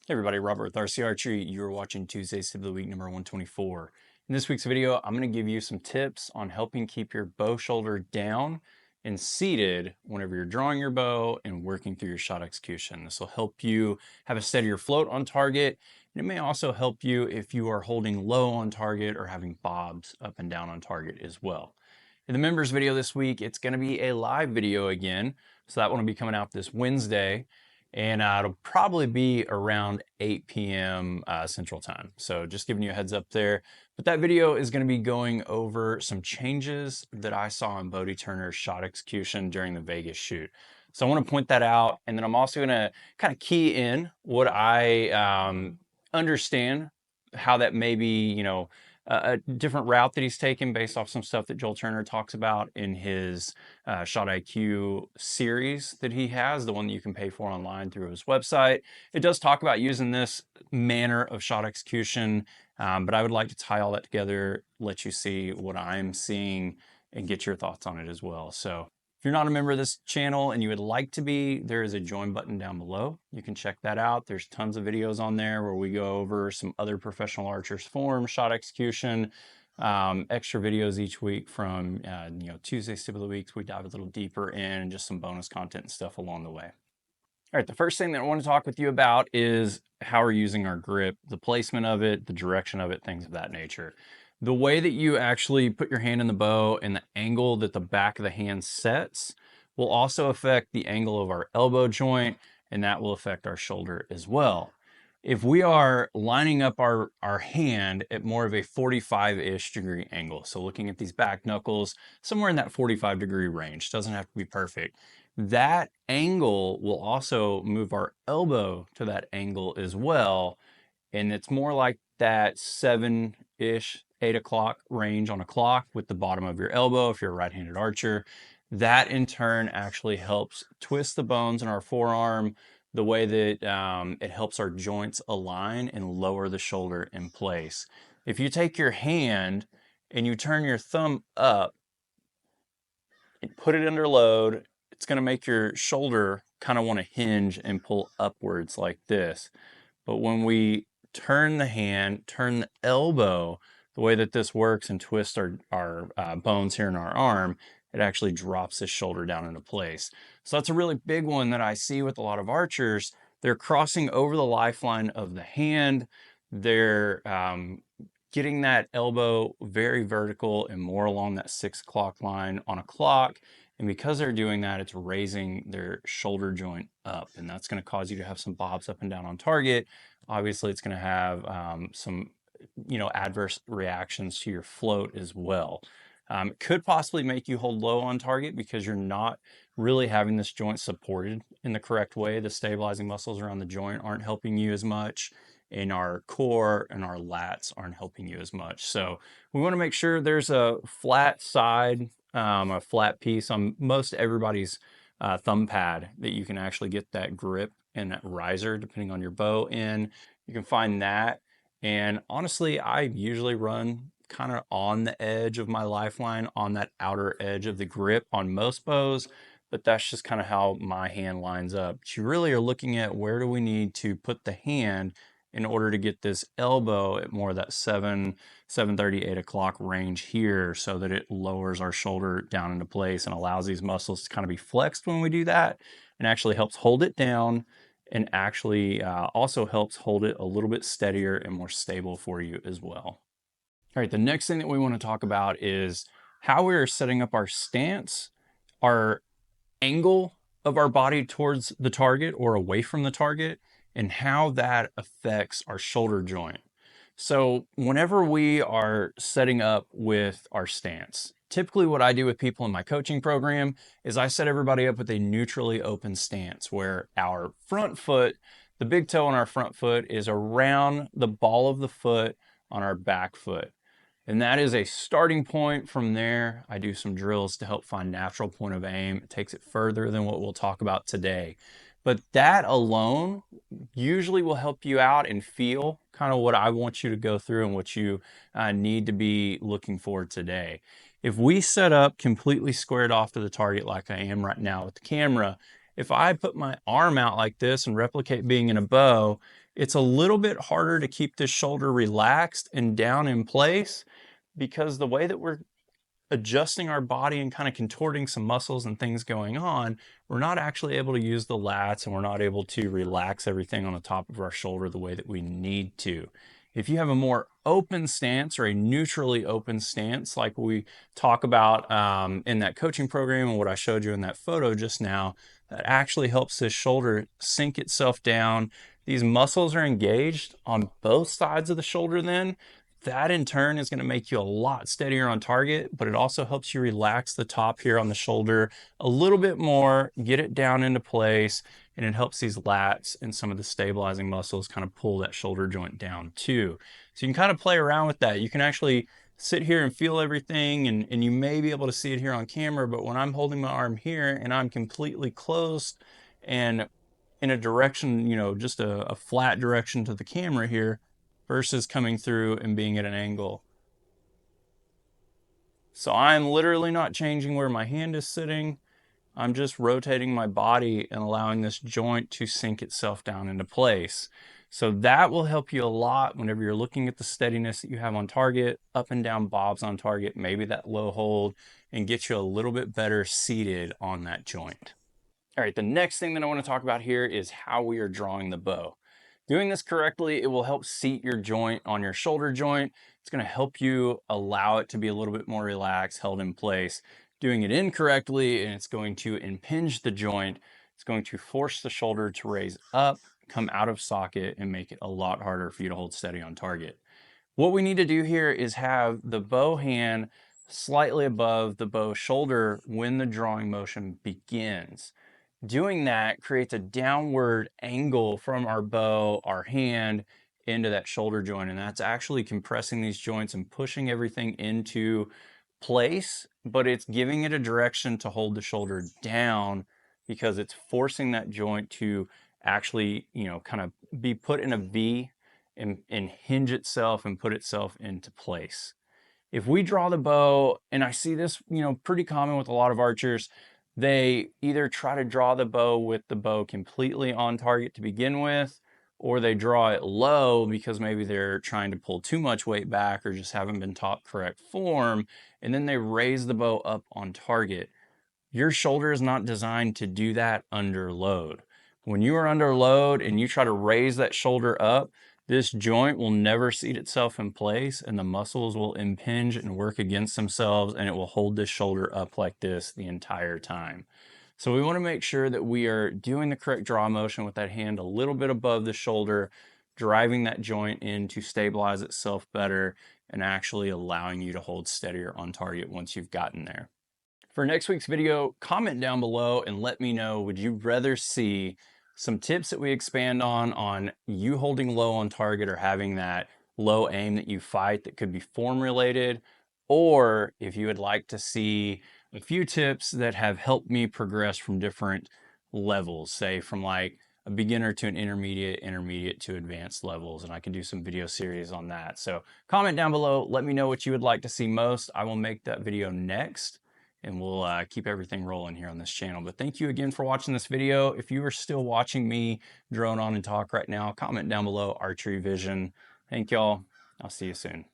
Hey everybody, Robert with RC Archery. You're watching Tuesday's Tip of the Week number 124. In this week's video, I'm going to give you some tips on helping keep your bow shoulder down and seated whenever you're drawing your bow and working through your shot execution. This will help you have a steadier float on target, and it may also help you if you are holding low on target or having bobs up and down on target as well. In the members video this week, it's going to be a live video again, so that one will be coming out this Wednesday. And it'll probably be around 8 p.m. Central Time. So just giving you a heads up there. But that video is going to be going over some changes that I saw in Bodie Turner's shot execution during the Vegas shoot. So I want to point that out. And then I'm also going to kind of key in what I understand, how that may be, a different route that he's taken based off some stuff that Joel Turner talks about in his Shot IQ series that he has, the one that you can pay for online through his website. It does talk about using this manner of shot execution, but I would like to tie all that together, let you see what I'm seeing, and get your thoughts on it as well. So if you're not a member of this channel and you would like to be, there is a join button down below. You can check that out. There's tons of videos on there where we go over some other professional archers' form, shot execution, extra videos each week from Tuesday's Tip of the Weeks. We dive a little deeper in and just some bonus content and stuff along the way. All right, the first thing that I want to talk with you about is how we're using our grip, the placement of it, the direction of it, things of that nature. The way that you actually put your hand in the bow and the angle that the back of the hand sets will also affect the angle of our elbow joint, and that will affect our shoulder as well. If we are lining up our hand at more of a 45-ish degree angle, so looking at these back knuckles, somewhere in that 45-degree range, doesn't have to be perfect, that angle will also move our elbow to that angle as well, and it's more like that 7-ish, 8 o'clock range on a clock with the bottom of your elbow if you're a right-handed archer. That in turn actually helps twist the bones in our forearm the way that it helps our joints align and lower the shoulder in place. If you take your hand and you turn your thumb up and put it under load, it's going to make your shoulder kind of want to hinge and pull upwards like this. But when we turn the hand, turn the elbow, the way that this works and twists our bones here in our arm, it actually drops this shoulder down into place. So that's a really big one that I see with a lot of archers. They're crossing over the lifeline of the hand. They're getting that elbow very vertical and more along that 6 o'clock line on a clock. And because they're doing that, it's raising their shoulder joint up. And that's going to cause you to have some bobs up and down on target. Obviously, it's going to have some adverse reactions to your float as well. It could possibly make you hold low on target because you're not really having this joint supported in the correct way. The stabilizing muscles around the joint aren't helping you as much, and our core and our lats aren't helping you as much. So we want to make sure there's a flat side, a flat piece on most everybody's thumb pad that you can actually get that grip and that riser depending on your bow in. You can find that. And honestly, I usually run kind of on the edge of my lifeline, on that outer edge of the grip on most bows, but that's just kind of how my hand lines up. But you really are looking at where do we need to put the hand in order to get this elbow at more of that 7:30, 8 o'clock range here so that it lowers our shoulder down into place and allows these muscles to kind of be flexed when we do that, and actually helps hold it down, and actually also helps hold it a little bit steadier and more stable for you as well. All right, the next thing that we want to talk about is how we're setting up our stance, our angle of our body towards the target or away from the target, and how that affects our shoulder joint. So whenever we are setting up with our stance, typically what I do with people in my coaching program is I set everybody up with a neutrally open stance where our front foot, the big toe on our front foot, is around the ball of the foot on our back foot. And that is a starting point. From there, I do some drills to help find natural point of aim. It takes it further than what we'll talk about today. But that alone usually will help you out and feel kind of what I want you to go through and what you need to be looking for today. If we set up completely squared off to the target like I am right now with the camera, if I put my arm out like this and replicate being in a bow, It's a little bit harder to keep this shoulder relaxed and down in place because the way that we're adjusting our body and kind of contorting some muscles and things going on, we're not actually able to use the lats and we're not able to relax everything on the top of our shoulder the way that we need to. If you have a more open stance or a neutrally open stance, like we talk about in that coaching program and what I showed you in that photo just now, that actually helps this shoulder sink itself down. These muscles are engaged on both sides of the shoulder then. That in turn is going to make you a lot steadier on target, but it also helps you relax the top here on the shoulder a little bit more, get it down into place, and it helps these lats and some of the stabilizing muscles kind of pull that shoulder joint down too. So you can kind of play around with that. You can actually sit here and feel everything, and you may be able to see it here on camera, but when I'm holding my arm here and I'm completely closed and in a direction, you know, just a flat direction to the camera here, versus coming through and being at an angle. So I'm literally not changing where my hand is sitting. I'm just rotating my body and allowing this joint to sink itself down into place. So that will help you a lot whenever you're looking at the steadiness that you have on target, up and down bobs on target, maybe that low hold, and get you a little bit better seated on that joint. All right, the next thing that I want to talk about here is how we are drawing the bow. Doing this correctly, it will help seat your joint on your shoulder joint. It's going to help you allow it to be a little bit more relaxed, held in place. Doing it incorrectly, and it's going to impinge the joint. It's going to force the shoulder to raise up, come out of socket, and make it a lot harder for you to hold steady on target. What we need to do here is have the bow hand slightly above the bow shoulder when the drawing motion begins. Doing that creates a downward angle from our bow, our hand, into that shoulder joint. And that's actually compressing these joints and pushing everything into place, but it's giving it a direction to hold the shoulder down because it's forcing that joint to actually, you know, kind of be put in a V and hinge itself and put itself into place. If we draw the bow, and I see this, you know, pretty common with a lot of archers, they either try to draw the bow with the bow completely on target to begin with, or they draw it low because maybe they're trying to pull too much weight back or just haven't been taught correct form, and then they raise the bow up on target. Your shoulder is not designed to do that under load. When you are under load and you try to raise that shoulder up, this joint will never seat itself in place and the muscles will impinge and work against themselves, and it will hold this shoulder up like this the entire time. So we want to make sure that we are doing the correct draw motion with that hand a little bit above the shoulder, driving that joint in to stabilize itself better and actually allowing you to hold steadier on target once you've gotten there. For next week's video, comment down below and let me know, would you rather see some tips that we expand on you holding low on target or having that low aim that you fight that could be form related, or if you would like to see a few tips that have helped me progress from different levels, say from like a beginner to an intermediate to advanced levels, and I can do some video series on that. So comment down below, let me know what you would like to see most. I will make that video next, and we'll keep everything rolling here on this channel. But thank you again for watching this video. If you are still watching me drone on and talk right now, comment down below, Archery Vision. Thank y'all. I'll see you soon.